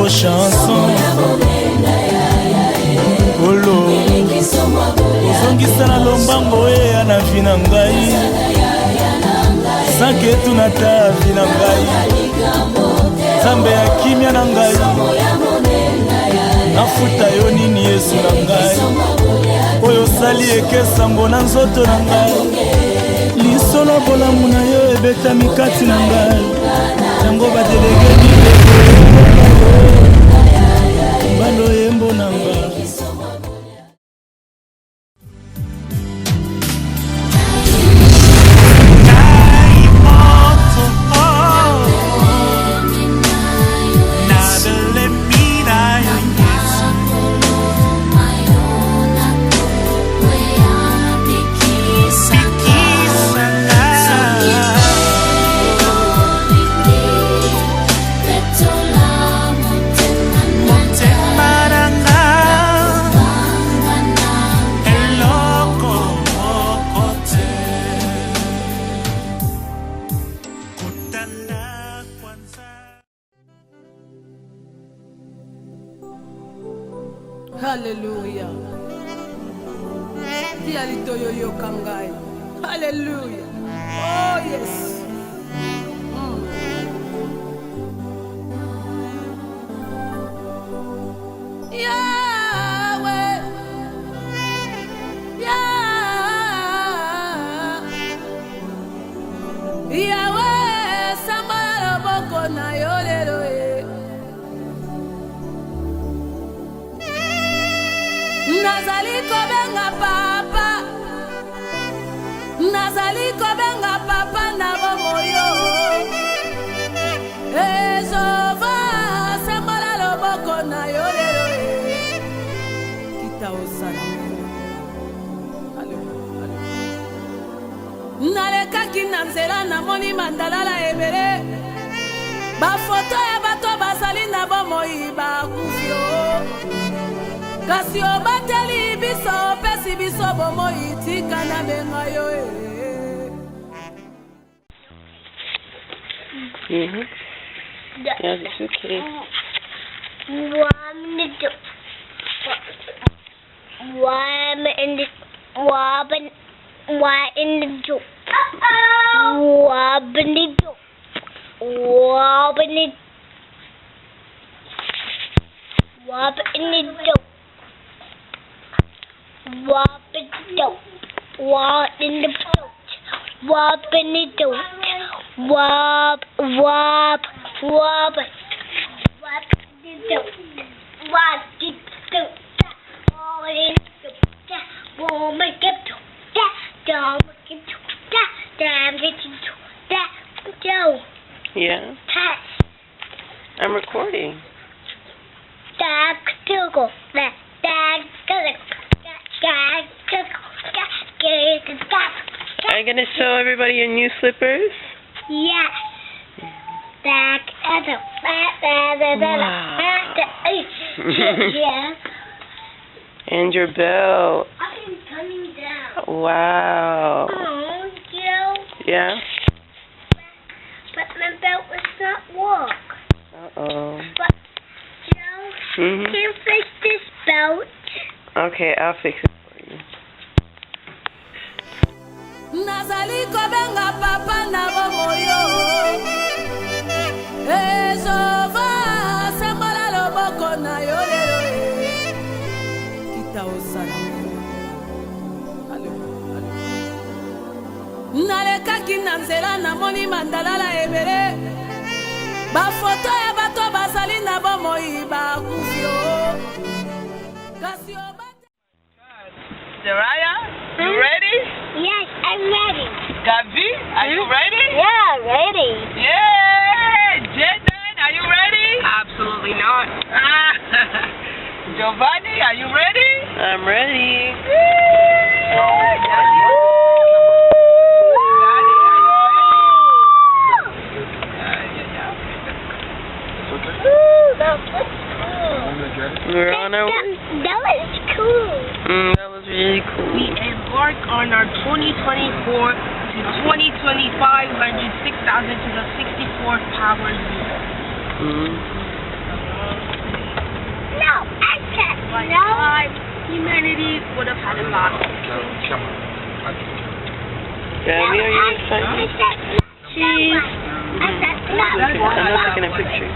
beau chanson Olo Ozongisa na lombango ya na vie na ngai Sanke tunata vie na ngai Zambe ya kimia na ngai Nafuta yo nini Yesu na ngai Oyo sali ekesango na nzoto na ngai Lisolo bolamu na yo ebeta mikati na ngai Yango badelege bibeko Balo yembo na ngai Hallelujah. Dialito yo kangai. Hallelujah. Oh yes. Yahweh. Yahweh, samara boko na yolero. Nazali kobenga papa na bomoyo Ezova sembola loboko na yo lelo Kita osana Nalekaki na nzela namoni mandalala ebele Bafoto ya bato bazali na bomoyi bakufio Kasi obateli biso pesi biso bomo itika na benga yo Yeah, it's okay. Wop in the boat. Wop in the boat. Wop, wop, wop. Wop in the boat. Wop in the boat. Wop in the boat. Wop in the boat. Yeah. I'm recording. Are you gonna show everybody your new slippers? Yes. Wow. And your belt. I'm coming down. Wow. Oh, Joe. Yeah? But my belt was not work. Uh-oh. But, Joe, can you fix this belt? Okay, I'll fix it for you. Nazali kobenga papa na bomoyo Ezova sembola loboko na yo lelo Kita osana Nalekaki na nzela namoni mandalala ebele Bafoto ya bato bazali na bomoyi bakufio Kasi obate Jeraya, you ready? Yes, I'm ready. Gavi, are you ready? Yeah, ready. Yeah! Jaden, are you ready? Absolutely not. Giovanni, are you ready? I'm ready. We're on our way. That was cool. That was really cool. We embark on our 2024 to 2025 106,000 to the 64th power year. like No. live, humanity would have had a lot of Gabby, are you excited? cheese. I'm not taking a picture.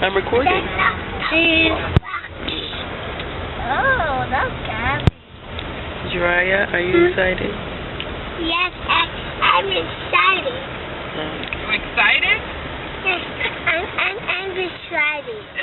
I'm recording. Cheese. Oh, that's good. Jiraiya, are you excited? Yes, I'm excited. You excited? Yes, I'm excited.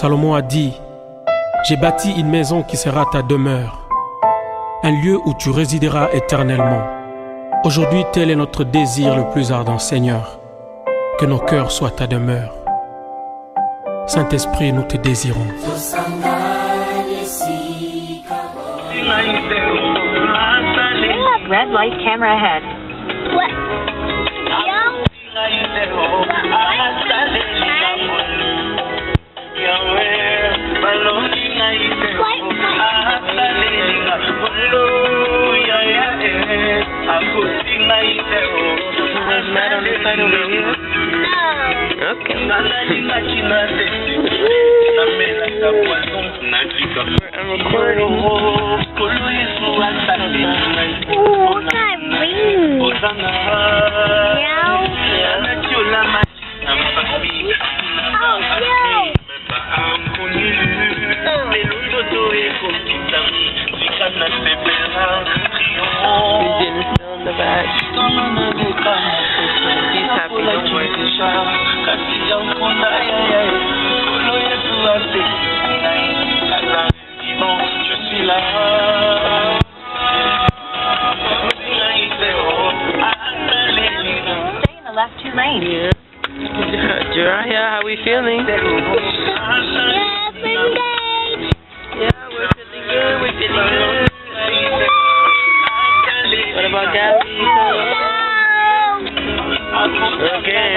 Salomon a dit, j'ai bâti une maison qui sera ta demeure, un lieu où tu résideras éternellement. Aujourd'hui, tel est notre désir le plus ardent, Seigneur, que nos cœurs soient ta demeure. Saint-Esprit, nous te désirons. Red light, camera ahead. What? How we feeling? Yeah, pretty good. Yeah, we're feeling good. We're feeling good. What about Gabby? Okay.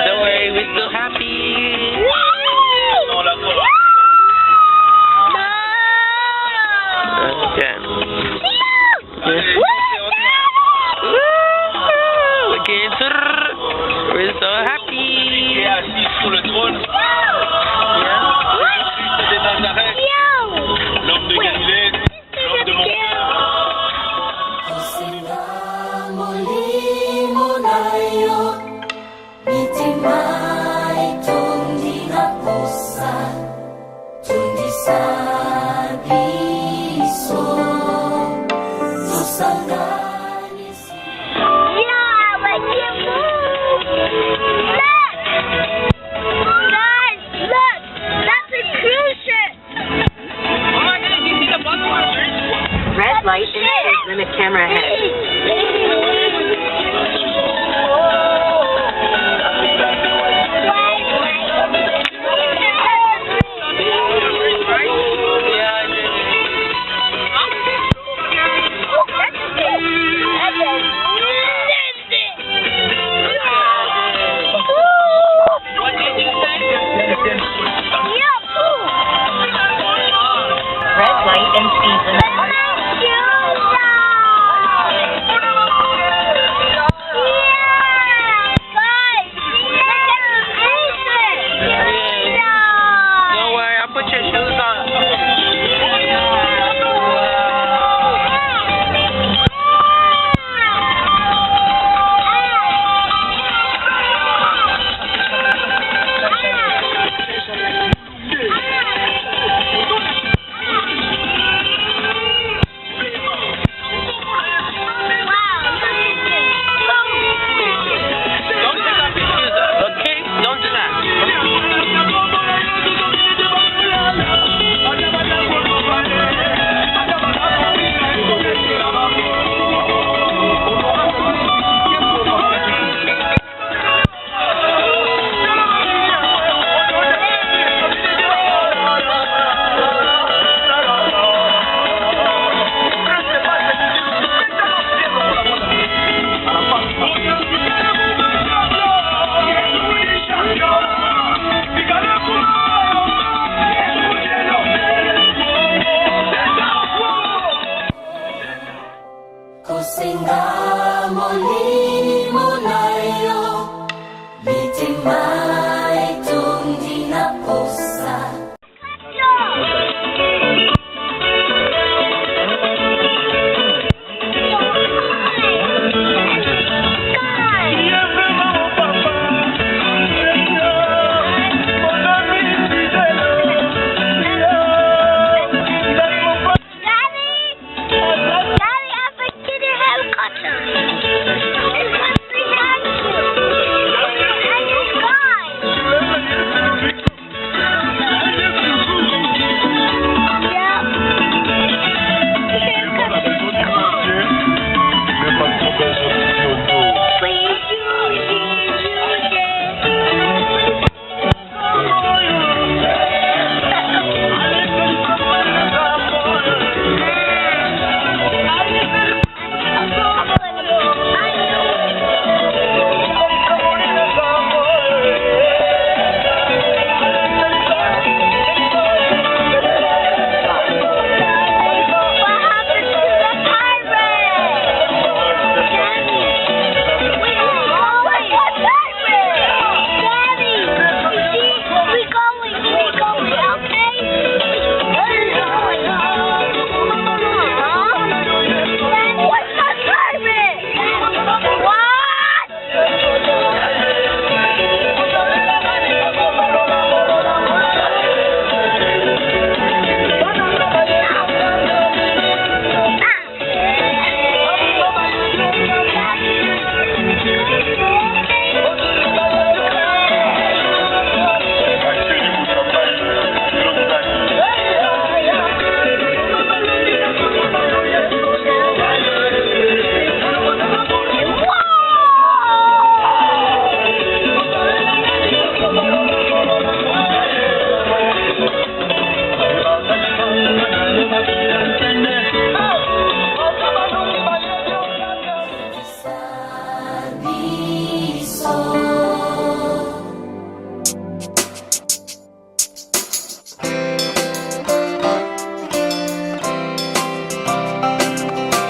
Don't worry, we're still happy. Okay. We're so happy.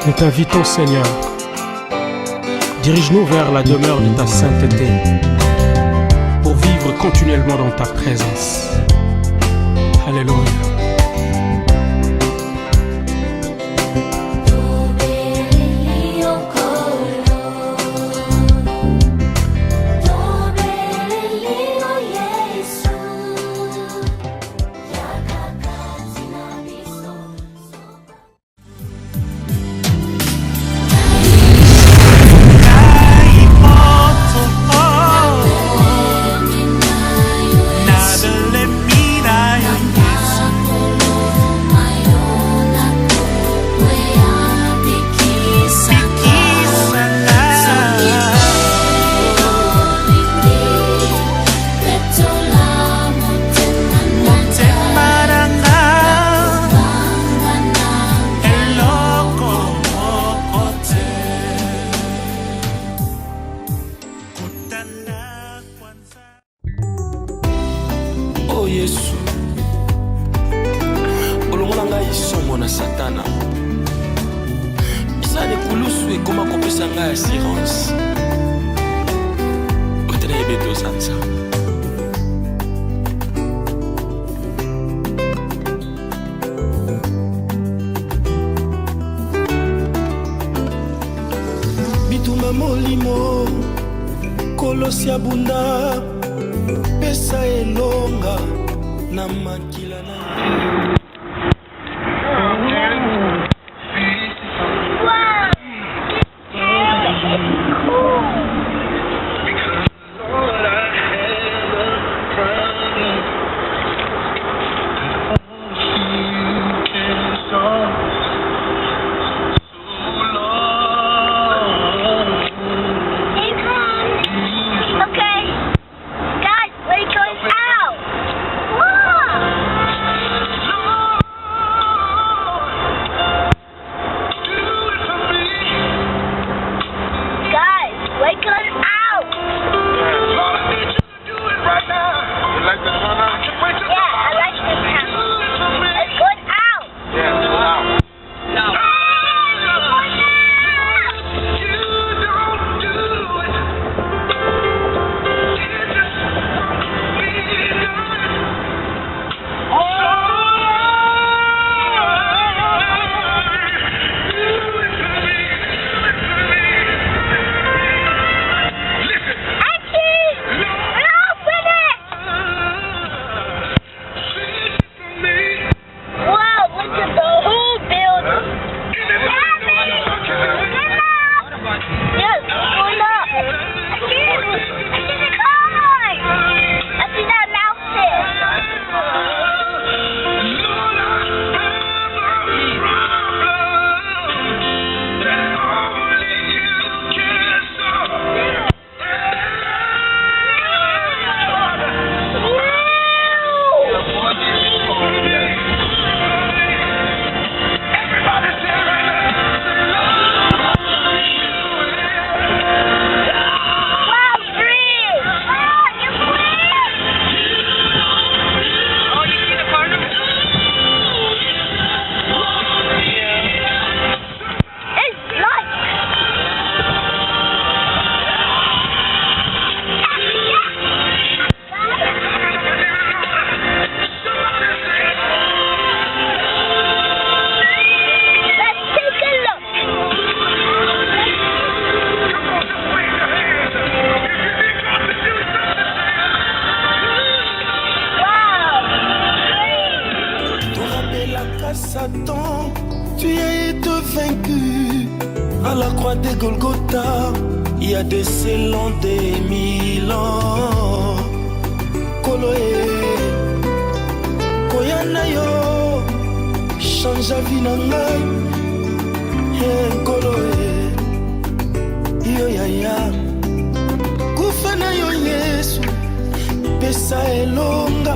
Nous t'invitons, Seigneur, dirige-nous vers la demeure de ta sainteté pour vivre continuellement dans ta présence. Alléluia. Molimo kolosia bunda pesa elonga na makila na Guys, we're going out. Wow. croix de Golgotha, il y a des scellons des 1000 ans. Koloe, koyana yo, change la vie na ngai. Koloe, yo ya ya, kufana yo Yesu, pesa elonga,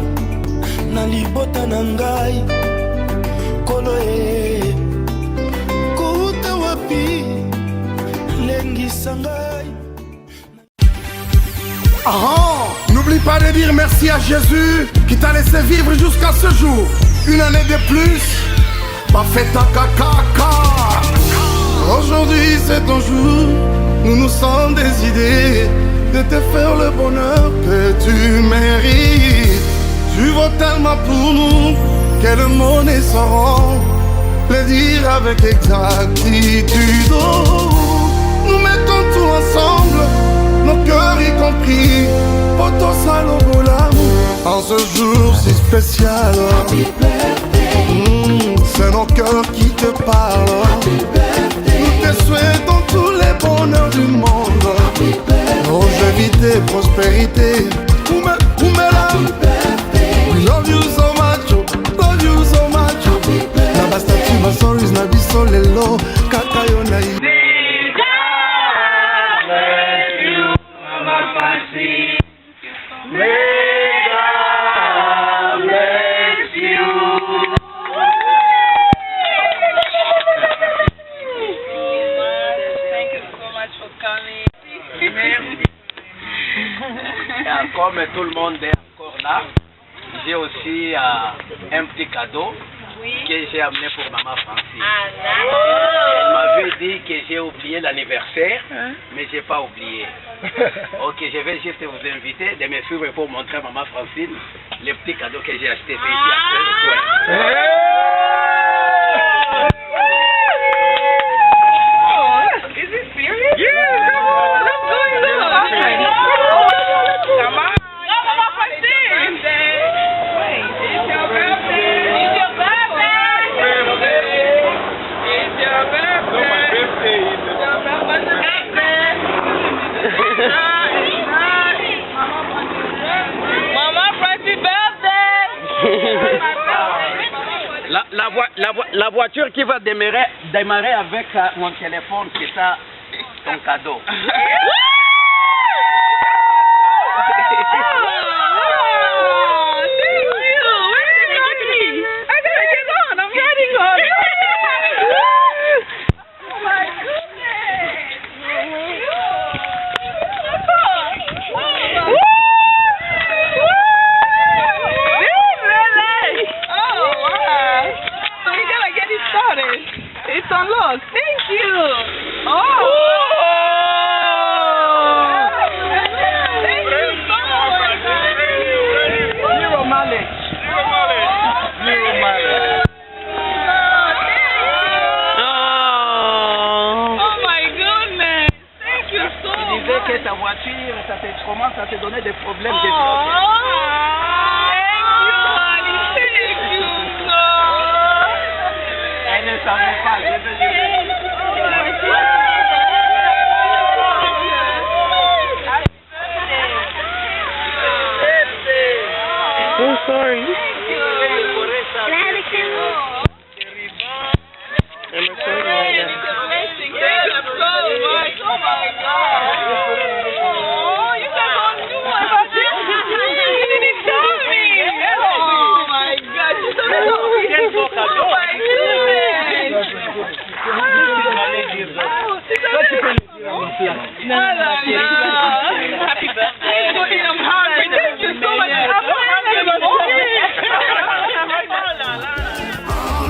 na libota na ngai. Koloe, kouta wapi, lengi sangai. N'oublie pas de dire merci à Jésus qui t'a laissé vivre jusqu'à ce jour. Une année de plus, pas fait ta caca. Aujourd'hui c'est ton jour, nous nous sommes décidés de te faire le bonheur que tu mérites. Tu vaux tellement pour nous que le mot ne sauront le dire avec exactitude. Nous mettons tout ensemble, nos cœurs y compris, poto salobola. En ce jour si spécial, c'est nos cœurs qui te parlent. Nous te souhaitons tous les bonheurs du monde, longévité, prospérité. We love you so much, love you so much. Nabastatu basoris na biso lelo kakayo na yi. Bless you, Mama Francine. May God bless you. Thank you so much for coming. Comme tout le monde est encore là, j'ai aussi un petit cadeau que j'ai amené pour Maman Francine. Elle m'avait dit que j'ai oublié l'anniversaire, mais j'ai pas oublié. Ok, je vais juste vous inviter de me suivre pour montrer à Maman Francine les petits cadeaux que j'ai achetés. Is it serious? Yeah! What's going on? Come on. Mama Francine. Wait, it's your birthday. It's your birthday. It's your birthday. No, my birthday is your birthday. Mama Francine birthday. La voiture qui va démarrer avec mon téléphone, c'est ça, ton cadeau. It's unlocked. Thank you. Oh. Thank you so much. Zero mileage. Zero mileage. Oh my goodness. Thank you so much. Tu disais que ta voiture, ça commence à te donner des problèmes. Thank you, honey. Thank you. Elle ne savait pas. Oh, sorry. Happy birthday. I'm hungry. Thank you so much.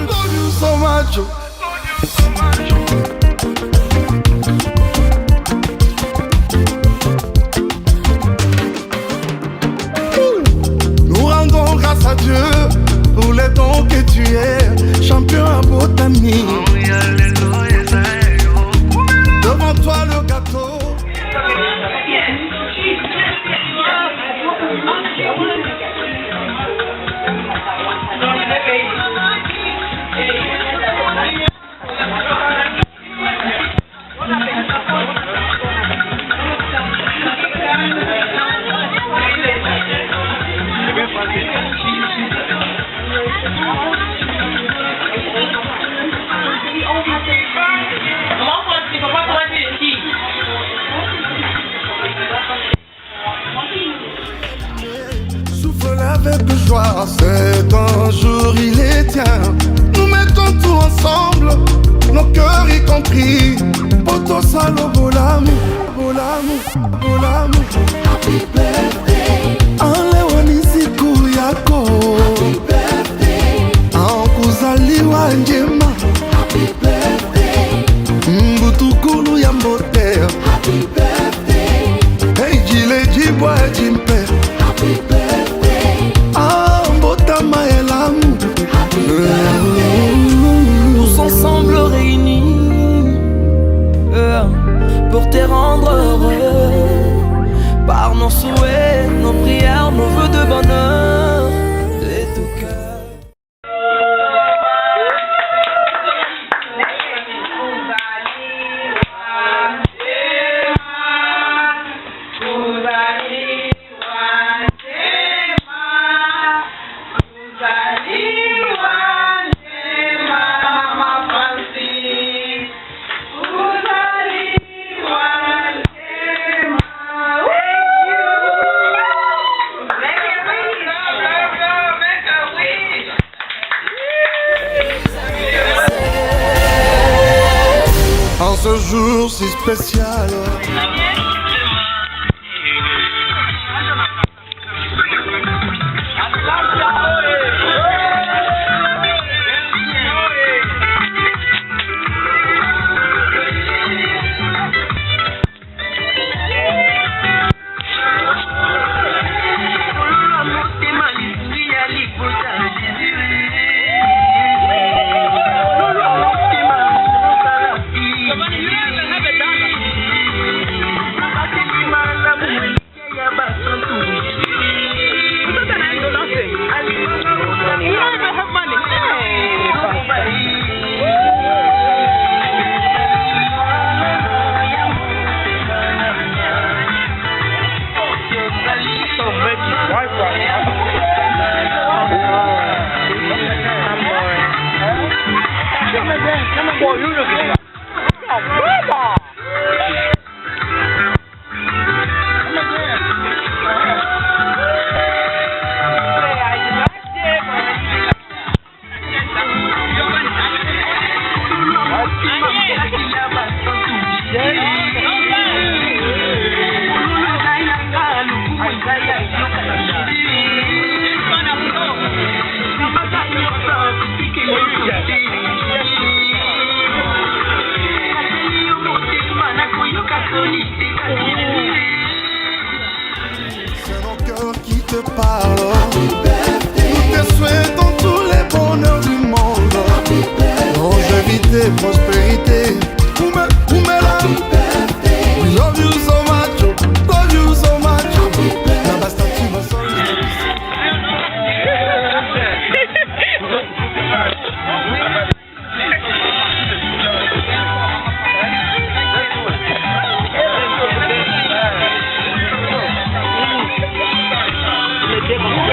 Love you so much. Nous rendons grâce à Dieu pour les dons que tu es, champion à Botami. Devant toi le gâteau. se lève avec joie, c'est un jour il est tien. Nous mettons tout ensemble, nos cœurs y compris. Poto salo bolamu, bolamu, bolamu. Happy birthday. Alewani siku yako. Happy birthday. Ankuzaliwa njema. Happy birthday. Mbutukulu ya mbotea. Happy birthday. Hey jile jibwa jimpe. Happy birthday. Mbota maelamu. Happy birthday. Tous ensemble réunis pour te rendre heureux par nos souhaits, nos prières, nos vœux de bonheur de tout cœur. En ce jour si spécial, c'est mon cœur qui te parle. Nous te souhaitons tous les bonheurs du monde. Longévité, prospérité. We love you so much, love you so much. Devant.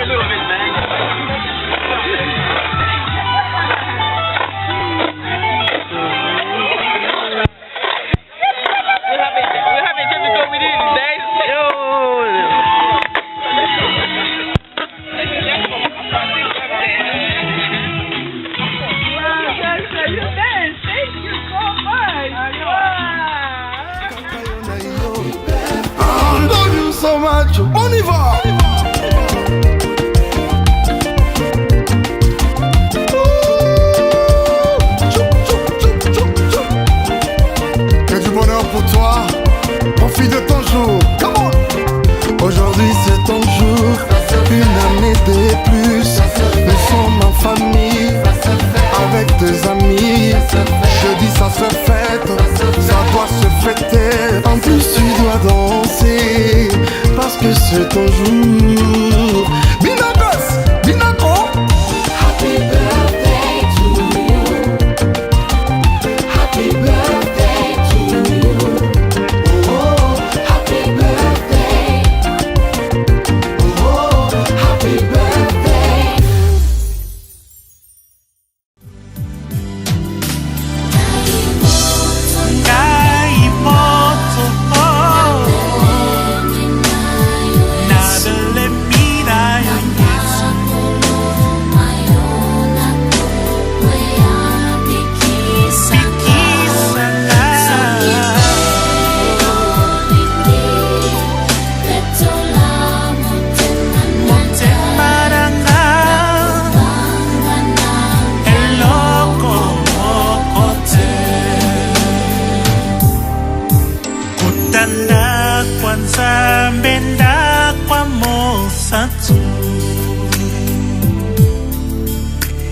Santo.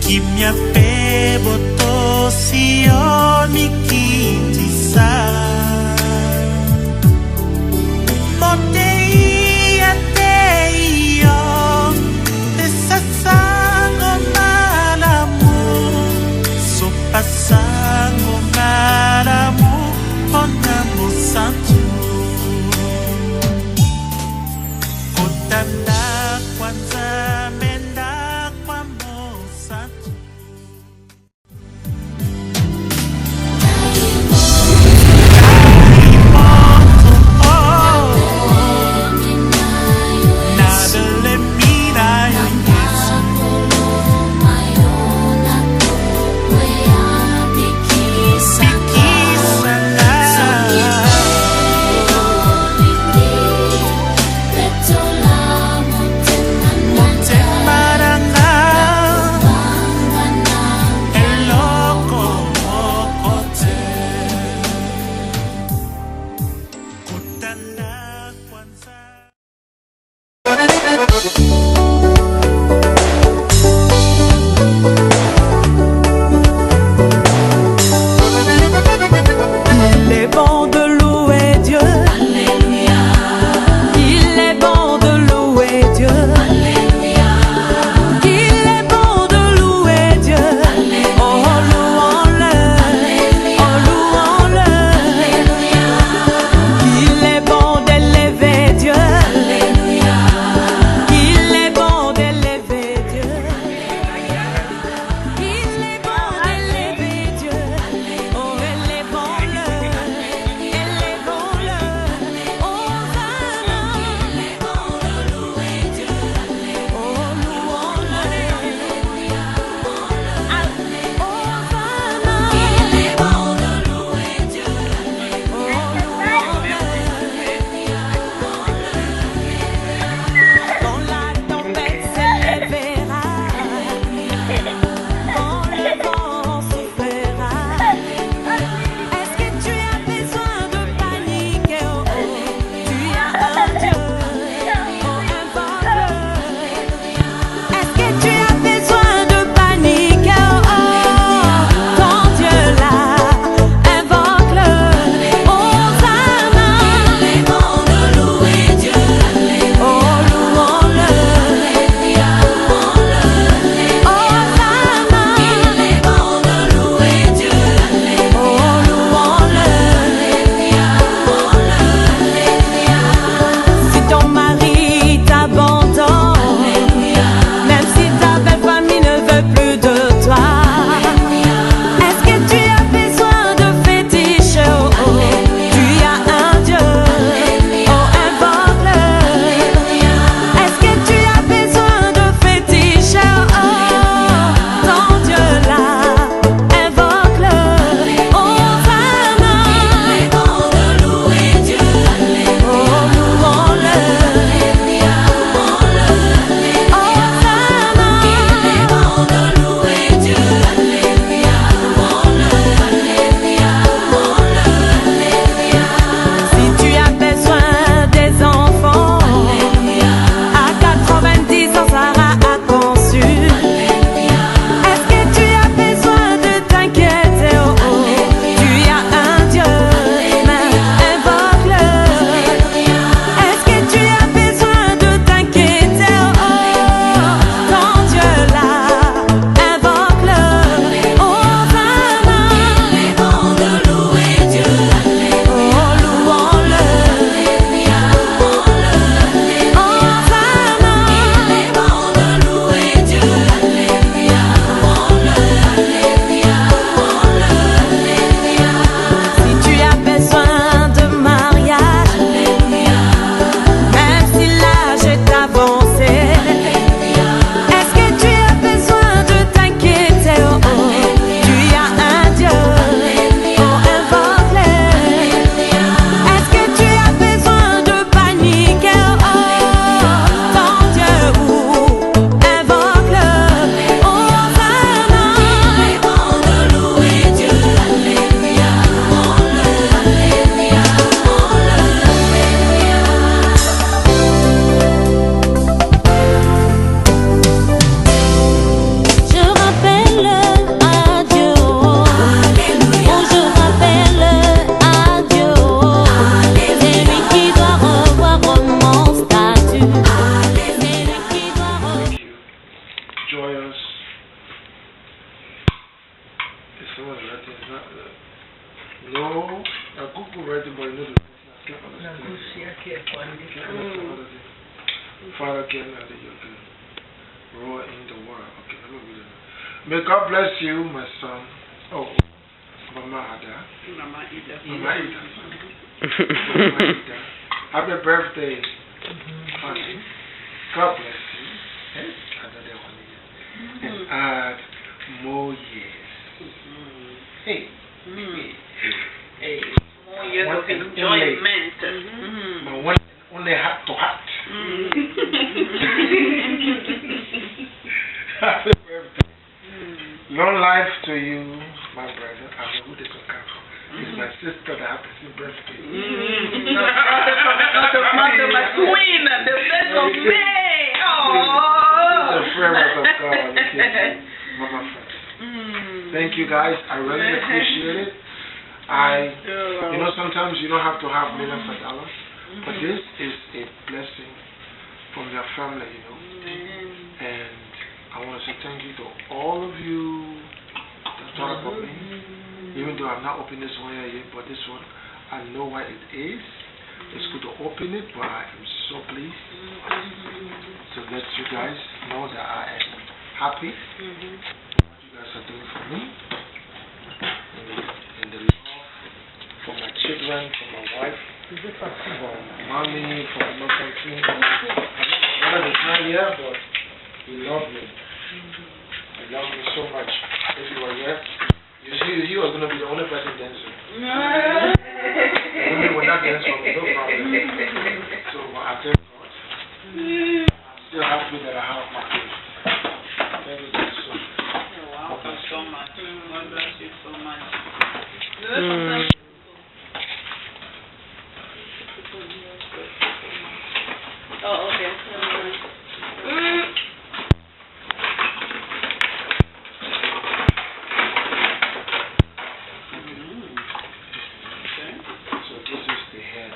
Kimya pe boto sioni kitisa. Motei ateio desasango malamu. Sopasango malamu onamo santo. Kotanda kwanza menda kwamo santo. May God bless you, my son. Oh, Mama Ada. Mama Ida. Mama Ida. Mama Ida. Happy birthday, honey. God bless you. Another one again. And add more years. Hey. Hey. More years of enjoyment. My one only heart to heart. Happy birthday. Long life to you, my brother. I mean, who this will come from? It's my sister that happens to birthday. My queen, the best of me. Oh. The prayer of God. Mama Francine. Thank you guys. I really appreciate it. You know, sometimes you don't have to have millions of dollars, but this is a blessing from your family, you know. And I want to say thank you to all of you that thought about me. Even though I've not opened this one yet, but this one, I know what it is. It's good to open it, but I am so pleased to let you guys know that I am happy what you guys are doing for me. And the love for my children, for my wife, for mommy, for my Francine. I don't know the time yet, but you love me. You love me so much. If you were here, you was going to be the only person dancing. Women will not dance for me, no problem. So I thank God. I'm still happy that I have my kids. Thank you guys so much. You're welcome so much. God bless you so much. Oh, okay. So this is the head.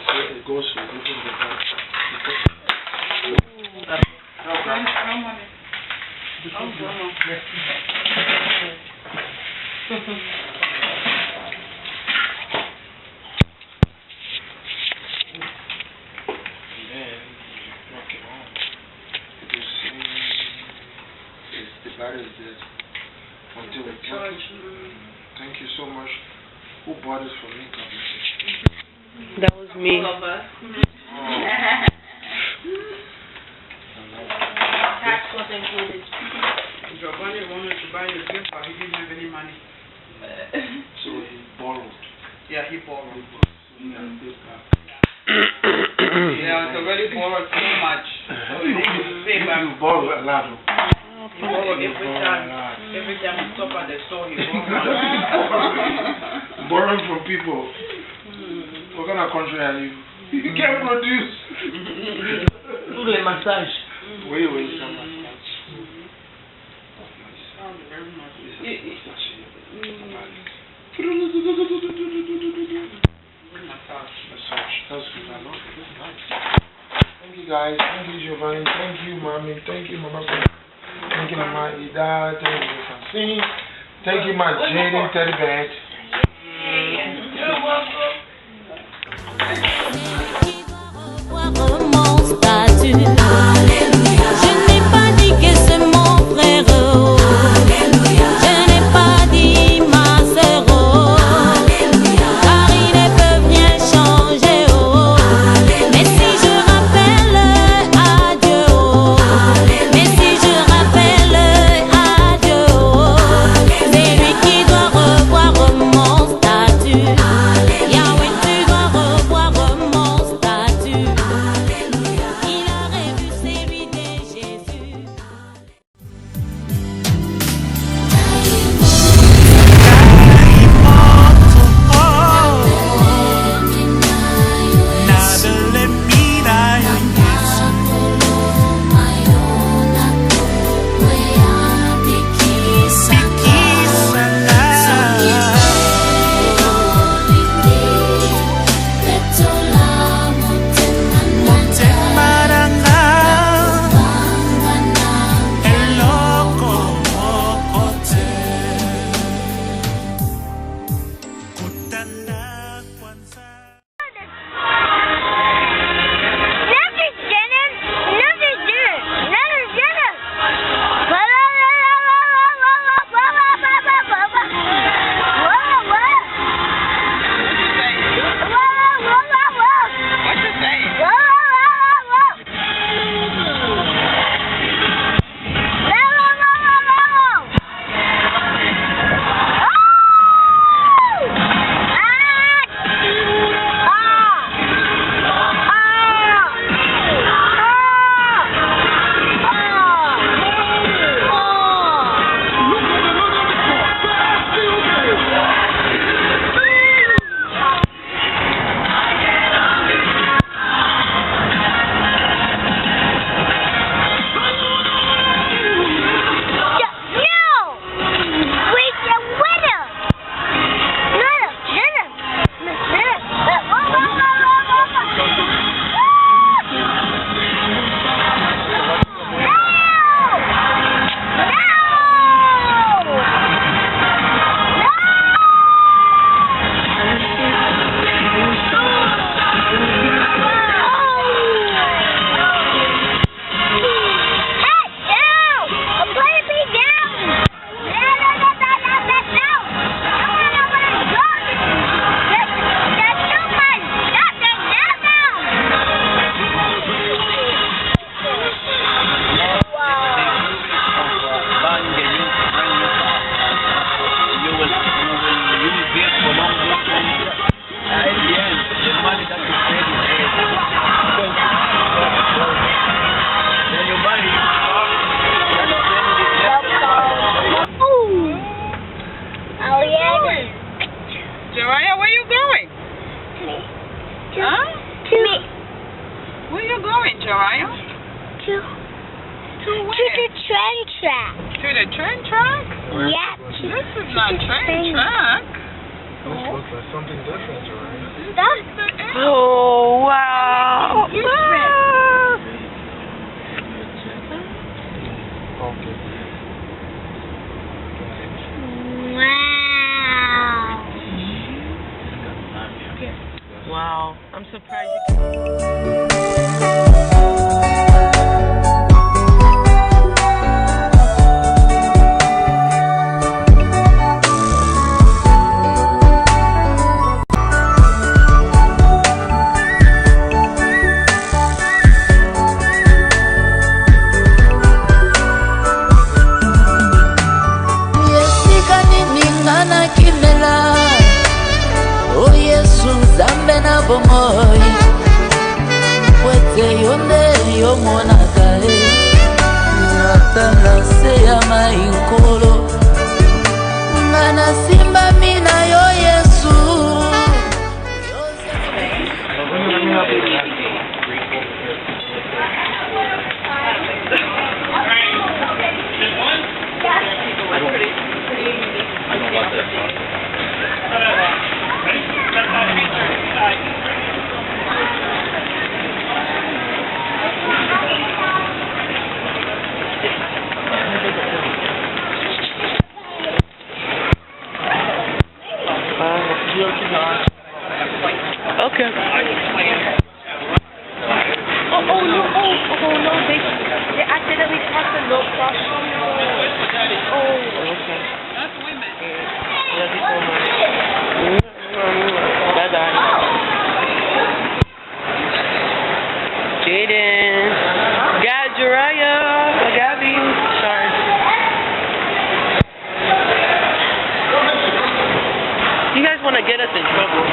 So it goes with even the back. Until we plug it. Thank you so much. Who bought this for me? That was me. All of us. Tax was included. Giovanni wanted to buy a gift, but he didn't have any money. So he borrowed. Yeah, he borrowed. Yeah, Yeah, it's already borrowed so much. So he needs to pay back. You borrow a lot. He borrowed every time. Every time we stop at the store, he borrowed. Borrowing from people. What kind of country are you? You can't produce. Pour les massages. Oui, ça massage. Massage. That's good. I love it. That's nice. Thank you guys. Thank you, Giovanni. Thank you, Mommy. Thank you, Mama. Thank you, Mama Ida. Thank you, Francine. Thank you, my Jaden Teddy Bear. You're welcome. Mon statut. Je n'ai pas dit que c'est mon frère. Je n'ai pas dit ma sœur. Car ils ne peuvent rien changer. Mais si je rappelle à Dieu. Mais si je rappelle à Dieu. C'est lui qui doit revoir mon To the train track. To the train track? Yeah. This is not train track. This looks like something different, right? That's Oh, wow. Okay. Wow. Wow. I'm surprised. Bomoy, wete yonde yomonaka natana se ya mainkolo ngana simba mina yo Yesu. Okay. Oh no, they accidentally crossed the no cross. Oh, okay. That's women. Bye-bye. Jaden. Gabby. Sorry. You guys want to get us in trouble.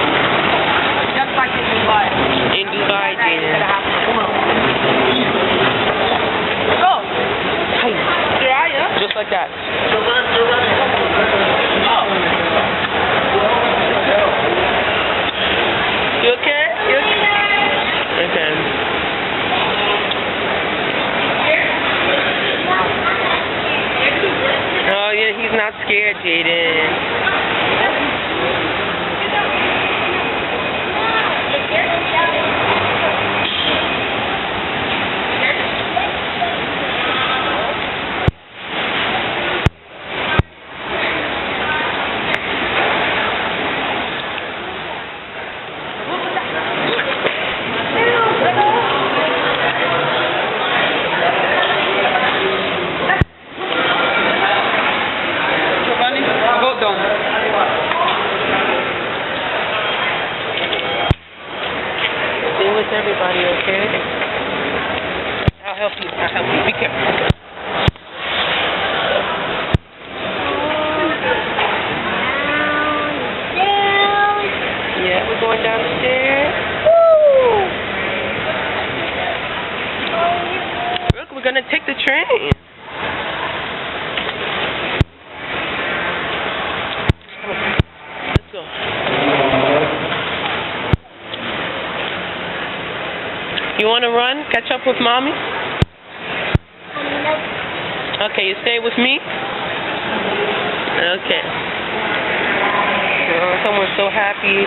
Just like in Dubai. In Dubai, Jaden. Go. Hey. Jiraiya. Just like that. You okay? Okay. Oh, yeah, he's not scared, Jaden. Everybody okay? I'll help you. Be careful. Yeah, we're going down the stairs. Woo! Look, we're gonna take the train. Let's go. You want to run? Catch up with mommy? Okay, you stay with me? Okay. Oh, someone's so happy.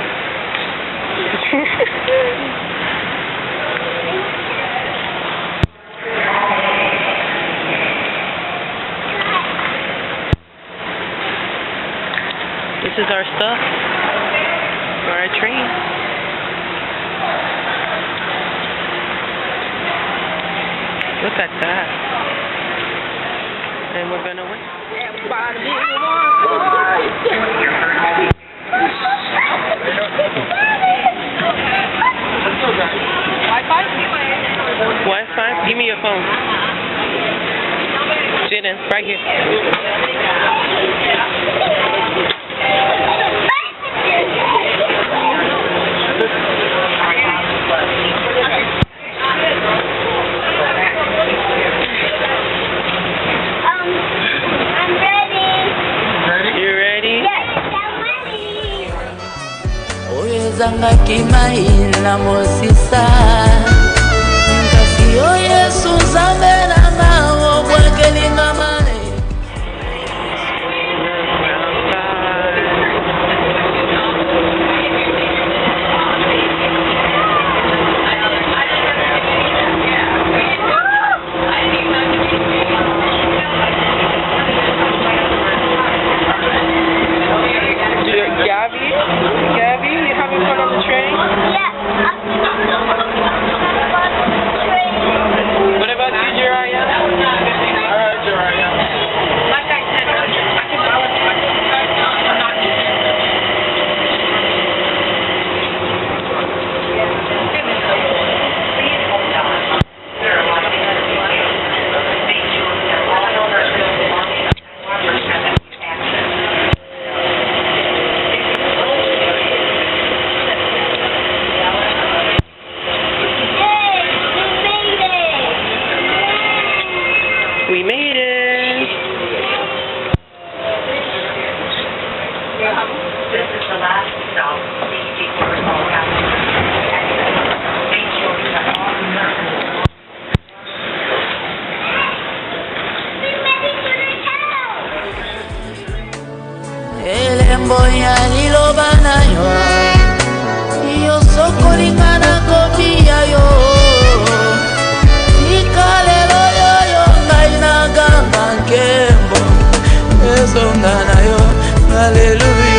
This is our stuff for our train. Look at that. And we're gonna win. Wi-Fi? Give me your phone. Jaden, right here. Zangaki mai na mosisa kasi yo Yesu Nzambe We made it. This is the last stop before all happens. Make sure that all numbers. Elembo ya liloba na yo yo sokolinga na kotia yo ikalelo yo yo ngai na gamba nkembo ezonga na yo haleluya.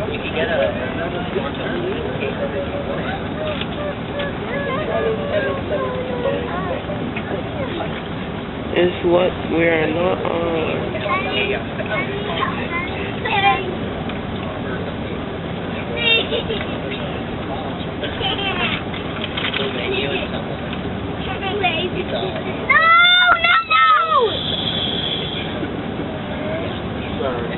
You can get Is what we are not on. Sorry.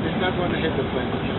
It's not going to hit the plane.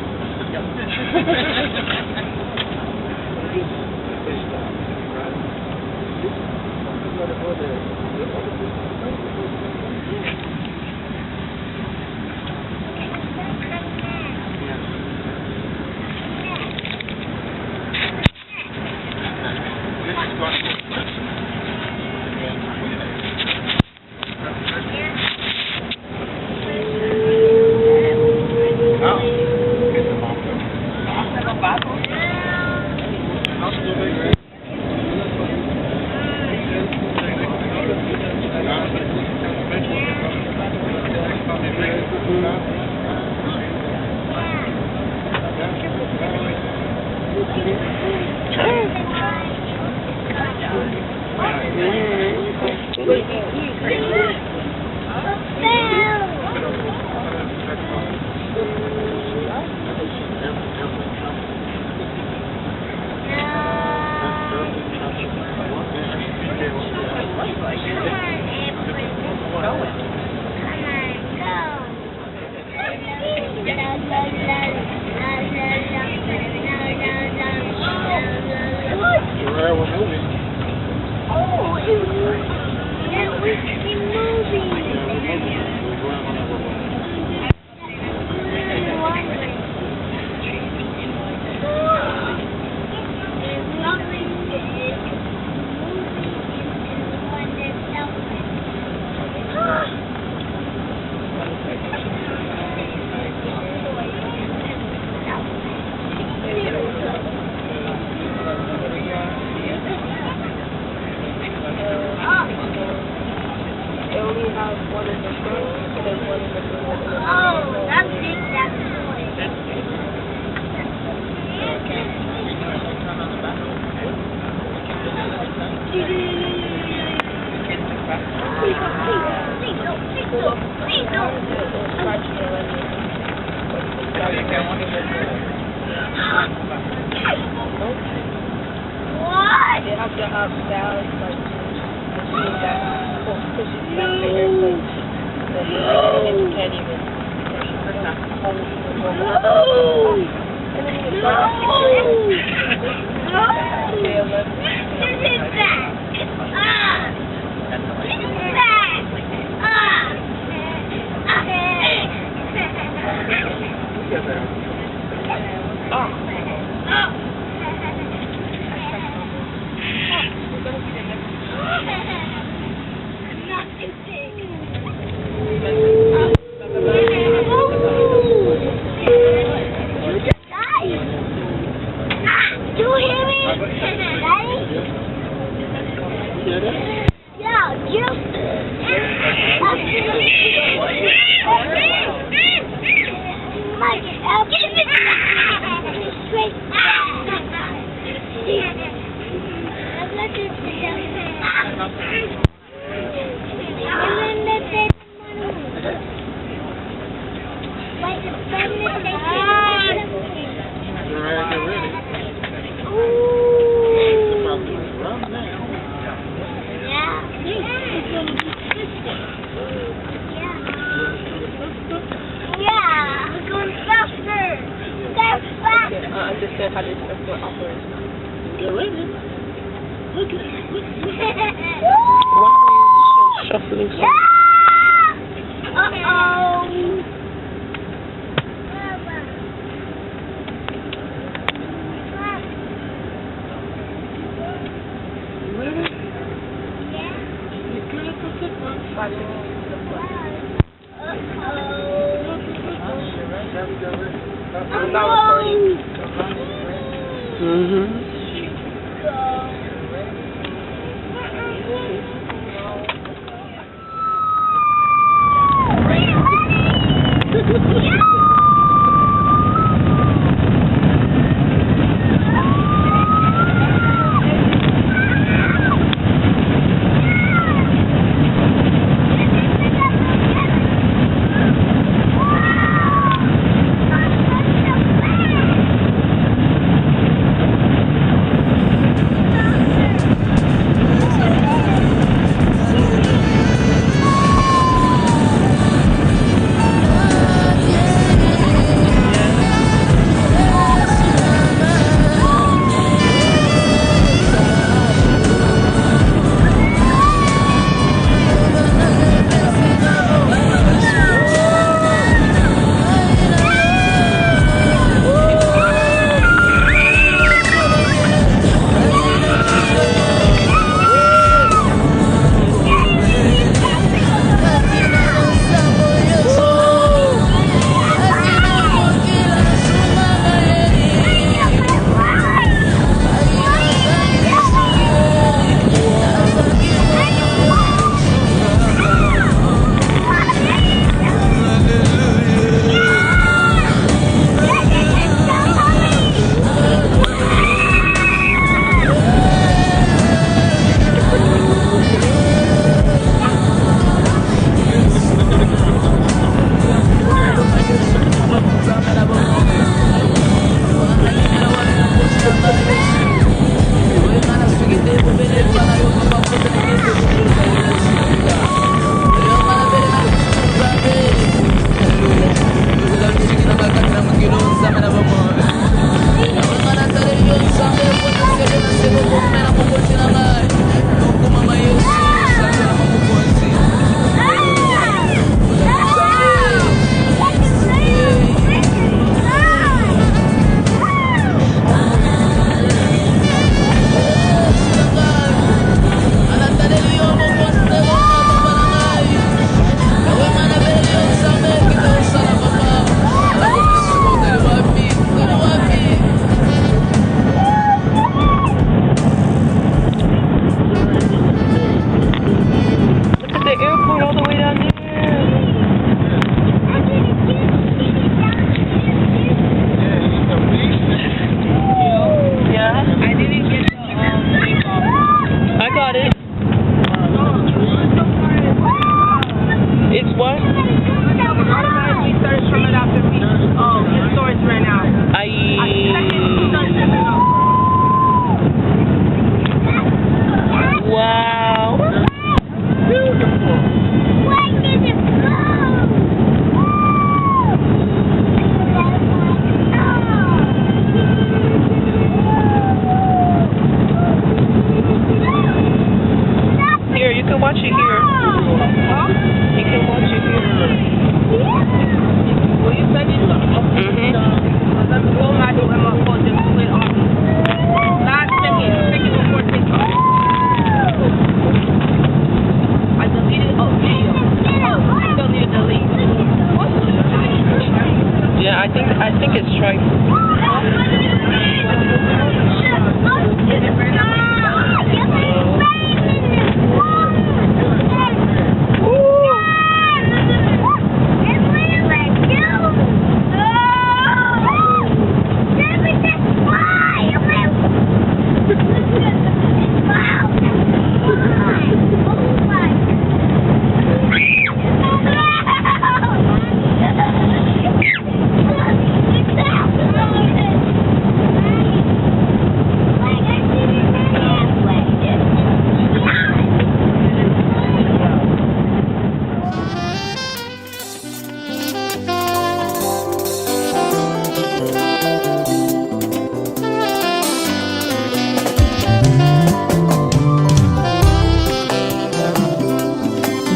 I think it's trifle.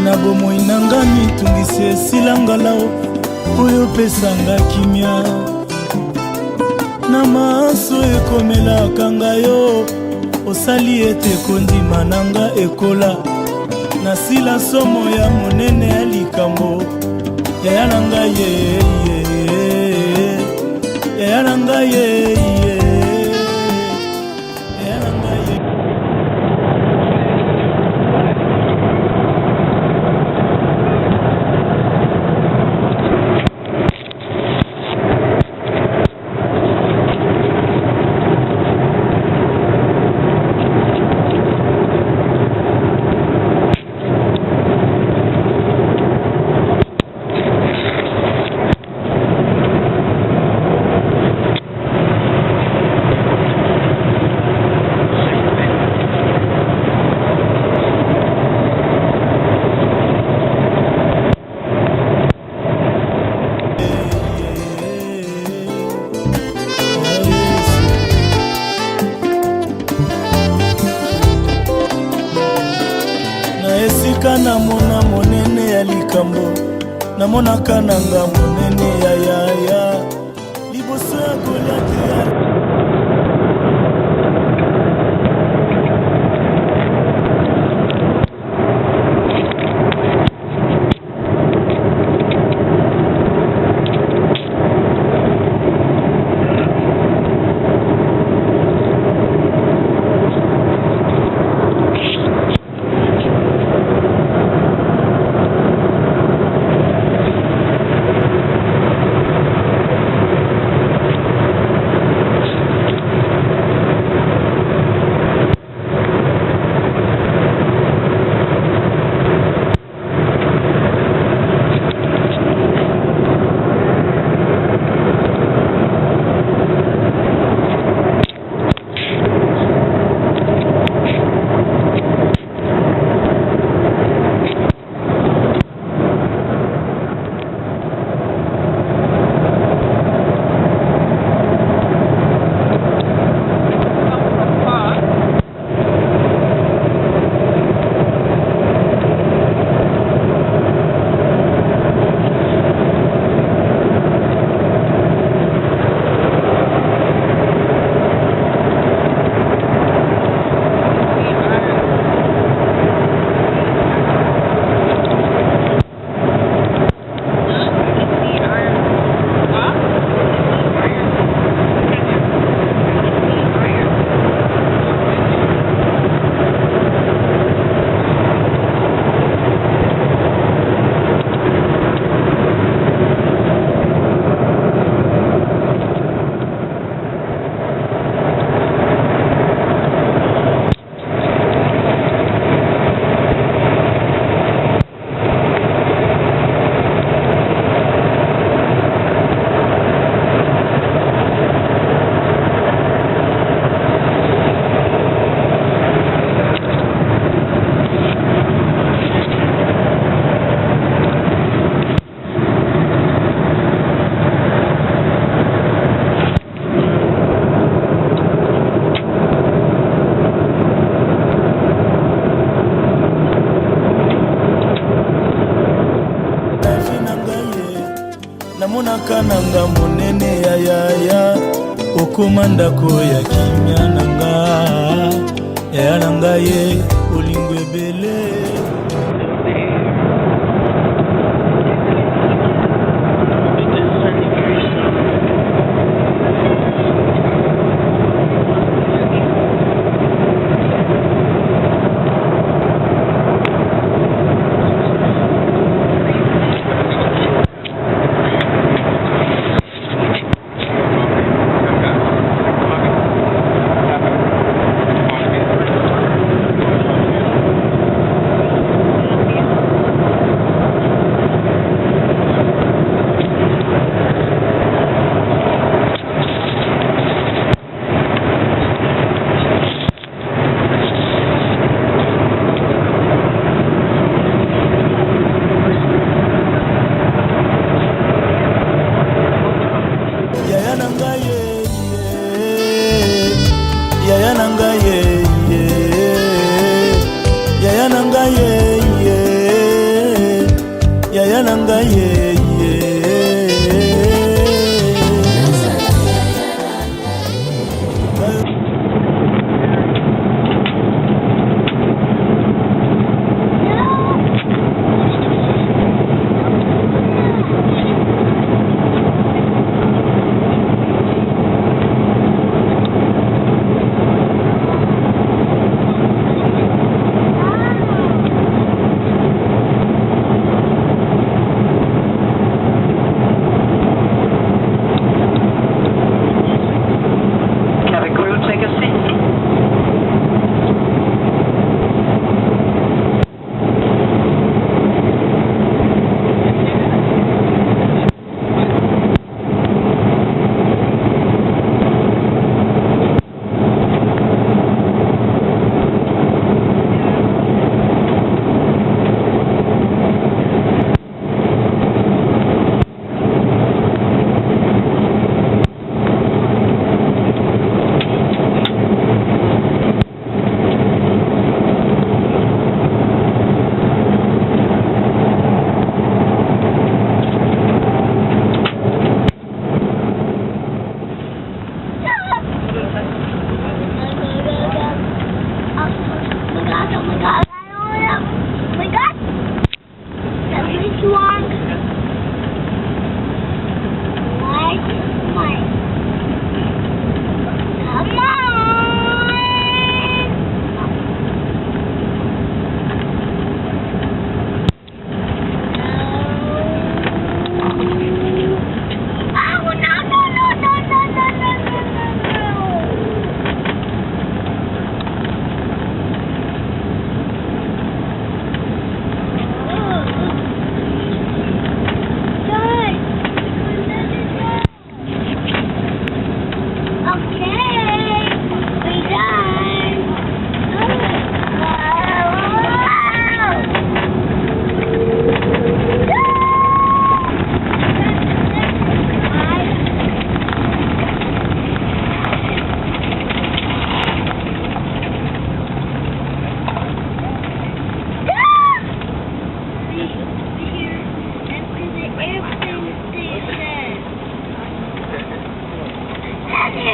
Na bomoi nanga mitungisi esilanga lao oyo pesanga kimia na maso ekomelaka ngayo osali ete kondima nanga ekola nasila somo ya monene ya likambo yaya nanga ye yaya nanga ye namona monene ya likambo namonaka nanga monene ya yaya liboso ya Goliath ya namonaka nanga monene ya yaya okoma ndako ya kimia nanga yaya nanga ye olingo ebele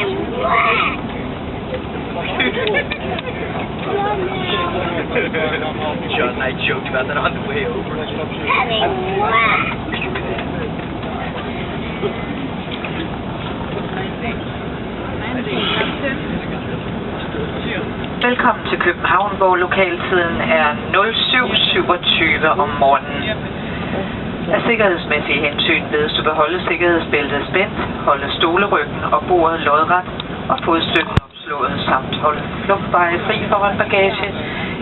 John and I joked about that on the way over. Velkommen til København, hvor lokaltiden er 07:27 om morgenen. Af sikkerhedsmæssige hensyn bedes du beholde sikkerhedsbæltet spændt, holde stoleryggen og bordet lodret og fodstøtten opslået samt holde flugtveje fri for håndbagage,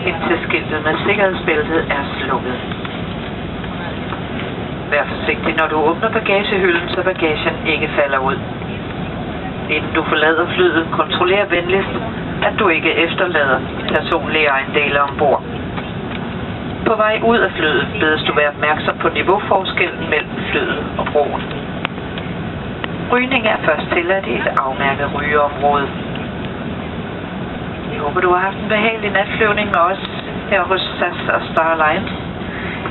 indtil skiltet med sikkerhedsbæltet er slukket. Vær forsigtig, når du åbner bagagehylden, så bagagen ikke falder ud. Inden du forlader flyet, kontroller venligst, at du ikke efterlader personlige ejendele ombord. På vej ud af flyet bedes du være opmærksom på niveauforskellen mellem flyet og broen. Rygning er først tilladt i et afmærket rygeområde. Jeg håber, du har haft en behagelig natflyvning med os her hos SAS og Starlines.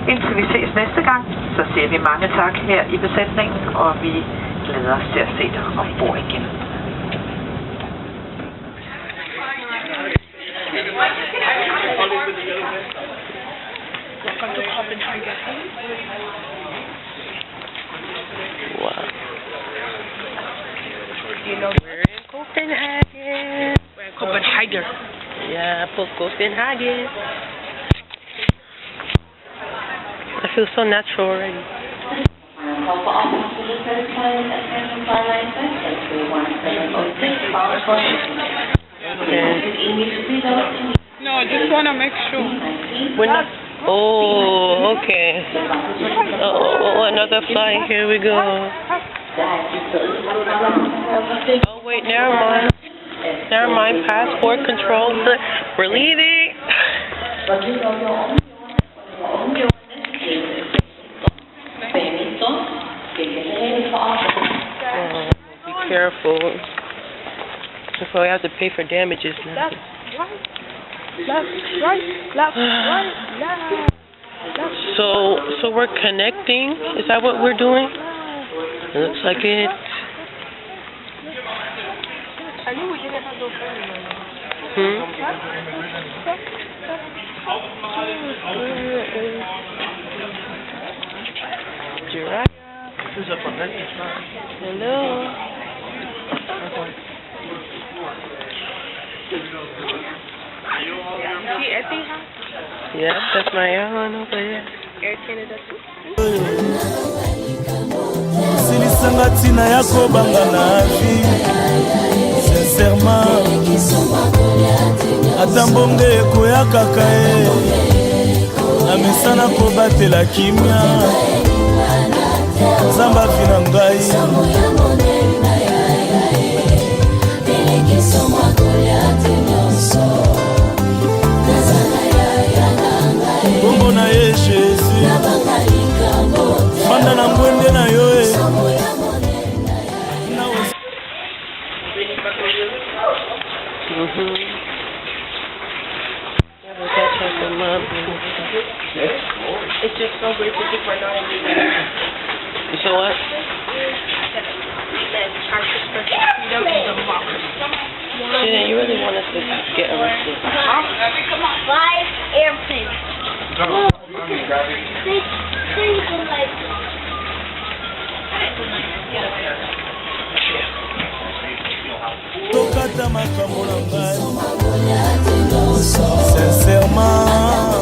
Indtil vi ses næste gang, så siger vi mange tak her i besætningen, og vi glæder os til at se dig ombord igen. Wow. You know, we're in Copenhagen. We're in Copenhagen. Yeah, på Copenhagen. I feel so natural already. No, I just want to make sure. We're not. Oh, okay. Oh, another flight. Here we go. Oh, wait, never mind. Never mind. Passport control. We're leaving. Oh, be careful. Before we have to pay for damages now. Left, right, left, right, left. So we're connecting? Is that what we're doing? It looks like it. I knew we didn't have no phone. Jiraiya. Hello. Yeah, that's my airline over here. Air Canada too. silisanga ntina ya kobanga na vie sincèrement ata mbonge ekoya kaka ye na misana kobatela kimia nzamba afi na ngai bongo na ye Jésus fanda na ngwende na yo e It's just so great to keep our daughter. You said what? Shit, you really want us to get arrested? 5 airplanes. tokata makambo na ngai sincèrement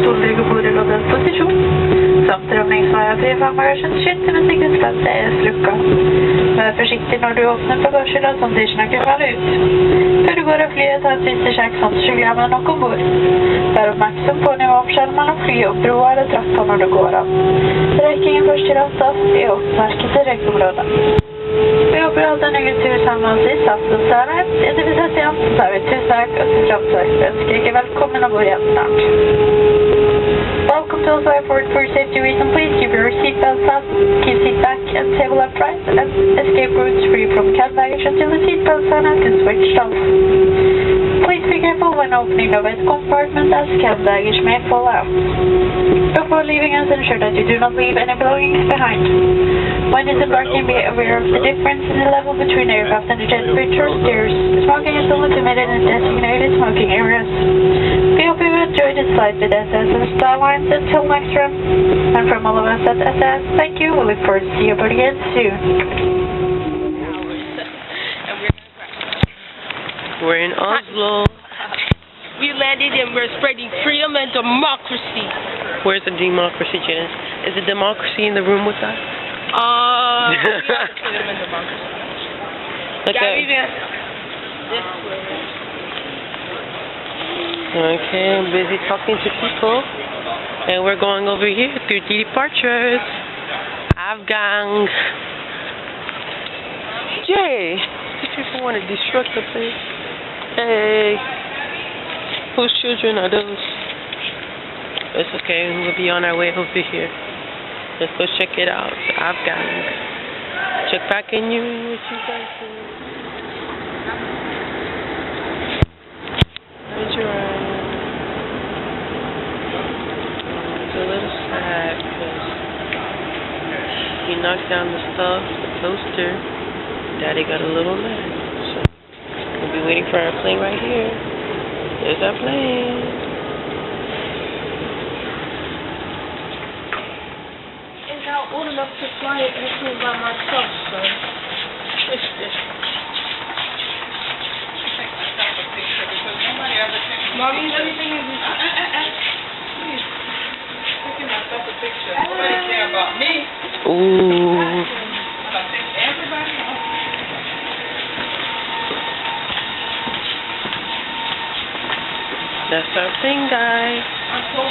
stollegebordet og den posisjon. Samtrapningsveier til bagasjen med sikkerhetsbeltet er lukka. Vær forsiktig når du åpner bagasjen, sånn at det ikke noe faller ut. Før du går av flyet, ta et siste sjekk sånn at du ikke glemmer noe ombord. Vær oppmerksom på nivåoppskjermen og flyet opp broa eller trappa når du går av. Røykingen først i rattet i oppmerket til røykeområdet. Vi håper at denne tur sammen med oss i Saftensøret. Etter vi ses igjen, så tar vi tusen og til framtøy. Vi ønsker ikke velkommen ombord igjen snart. Welcome to Oslo Airport. For safety reason, please keep your seatbelt fastened, keep seat back and table upright, and escape routes free from cabin baggage until the seatbelt sign has been switched off. Please be careful when opening the wet compartment as cabin baggage may fall out. Before leaving us, ensure that you do not leave any belongings behind. When disembarking, be aware of the difference in the level between aircraft and the jet bridge or stairs. Smoking is only permitted in designated smoking areas. We hope you enjoyed this flight with SAS and Starlines. Until next run. And from all of us at SAS, thank you. We look forward to see you aboard again soon. We're in Oslo. We landed and we're spreading freedom and democracy. Where's the democracy, Janice? Is the democracy in the room with us? We are freedom and democracy. Okay, I'm busy talking to people. And we're going over here through the departures. Afghan. Jay, these people want to destruct the place. Hey, whose children are those? It's okay, we'll be on our way over here. Let's go check it out. Afghan. Check back in you and what you guys do. How's your It's a little sad because he knocked down the stuff, the toaster. Daddy got a little mad. So we'll be waiting for our plane right here. There's our plane. It's not old enough to fly it into by myself, so it's this. Mommy, everything is myself a picture. Nobody care about me. Ooh. I think everybody else. That's our thing, guys. I'm so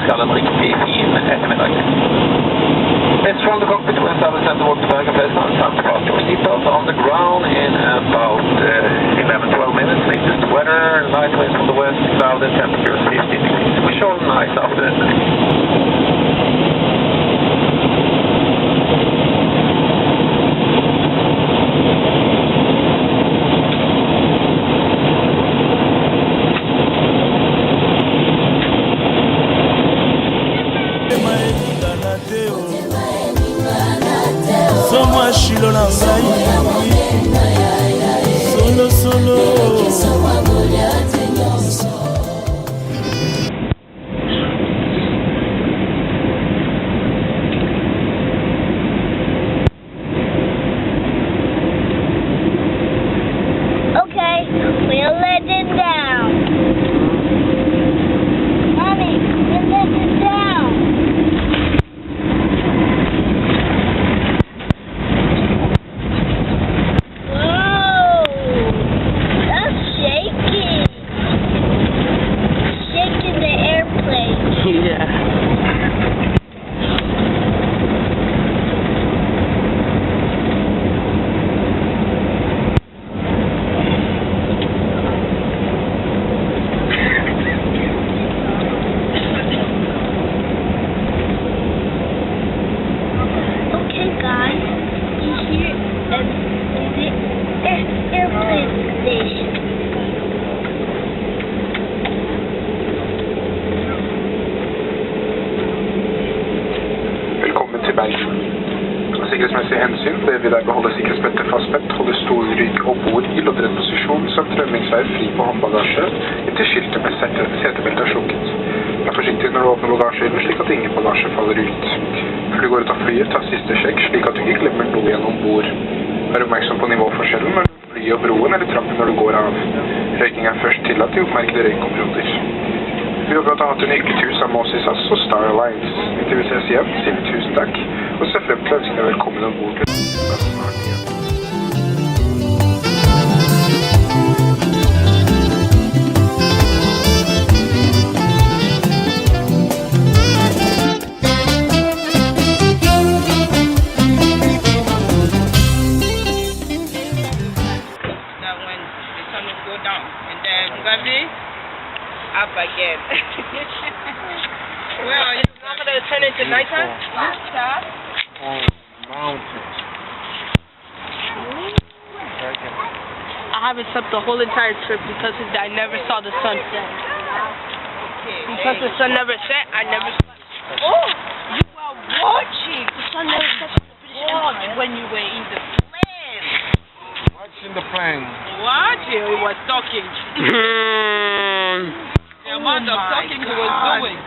ska alla riktigt fin eftermiddag. It's from the cockpit when 770 Bergen Preston, time to cross your seatbelt on the ground in about 11-12 minutes. Latest weather, light winds from the west, clouded, temperatures 50 degrees. Wish you all a nice afternoon. Somwa shilo na ngai solo solo Okay, we'll let it down. Mommy, we'll let it down. Sikkerhetsmessige hensyn, det vil jeg beholde sikkerhetsbeltet fastspent, holde stolrygg og bord i loddrett posisjon samt rømningsvei fri på håndbagasje inntil skiltet med setebeltet er slukket. Vær forsiktig når du åpner bagasjehyllen slik at ingen bagasje faller ut. Før du går ut av flyet, ta siste sjekk slik at du ikke glemmer noe gjennom bord. Vær oppmerksom på nivåforskjellen mellom flyet og broen eller trappen når du går av. Røyking er først tillatt i oppmerkede røykområder. Vi håper at du har hatt en hyggelig tur sammen med oss i SAS og Star Alliance. Inntil vi ses igjen, sier vi tusen takk, og ser frem til å ønske deg velkommen ombord til snart igjen. Up again. Where are you? Not going to turn into nighttime? Mountains. I haven't slept the whole entire trip because I never saw the sun set. Because the sun never set, I never slept. Oh, you were watching. The sun never set when you were in the plane. Watching the plane. Watching, he was talking. The amount of talking he was doing.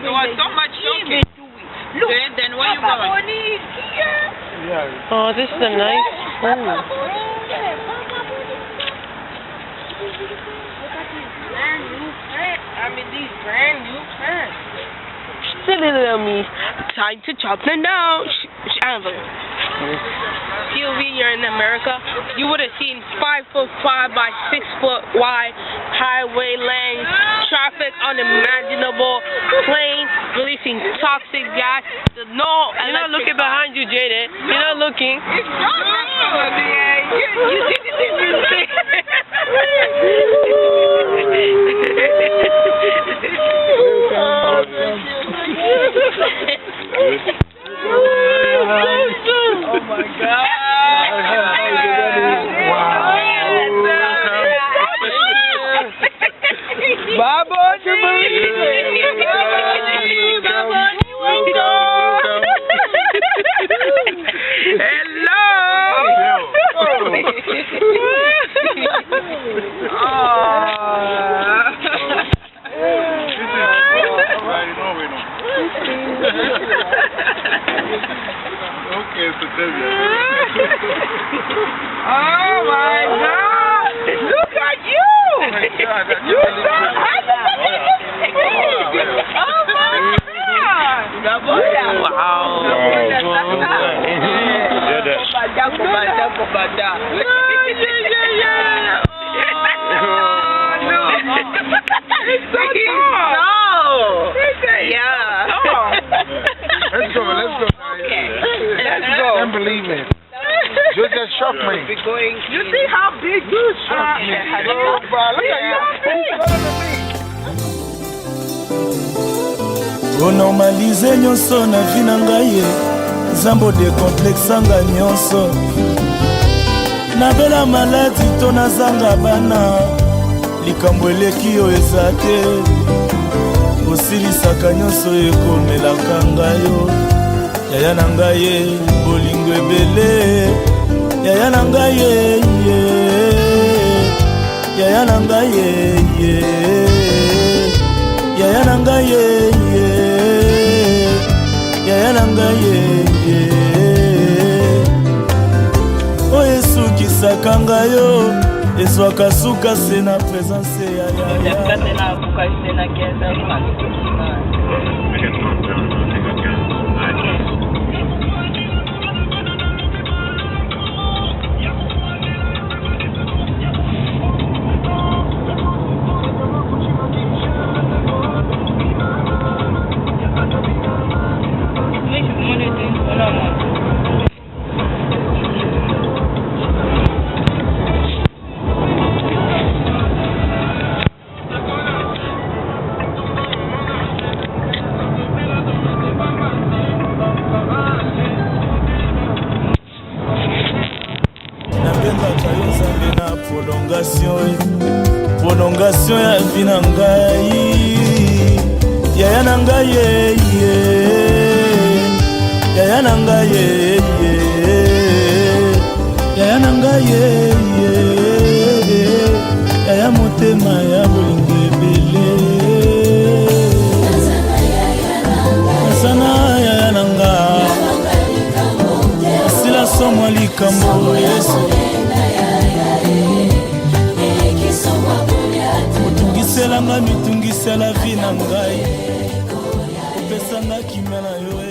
There was so much talking. Look, then where you going? Oh, this is a nice pool. Look at these brand new plants. I mean, these brand new plants. Silly little me. Time to chop them down. POV, you're in America, you would have seen 5'5" by 6 foot wide highway lanes, traffic unimaginable, plane releasing toxic gas. You're not looking behind you, Jaden. You're not looking. Oh my God. Oh my God! Look at you! You so oh my God! Wow! It's so tall! No! Yeah. believe it. You just shocked me. You see how big you shocked me. Look at you. Onormalize nyonso na vie na ngai Zambo dekomplexanga nyonso Nabela maladi to nazanga bana Likambo eleki yo eza te Osilisaka nyonso ekomelaka ngai yo Yaya na ngai ye bolingo ebele Yaya na ngai ye Yaya na ngai ye Yaya na ngai ye Yaya na ngai ye O Yesu kisaka ngai yo Ezwaka suka se na présence ya Yaya Prolongation ya vie na ngai Yaya na ngai ye Yaya na ngai ye Yaya na ngai ye Yaya motema ya bolingo ebele Asana yaya na ngai Asila somwa likambo Yesu Otungiselanga mitungisela vi na ngai Opesanga kimela yo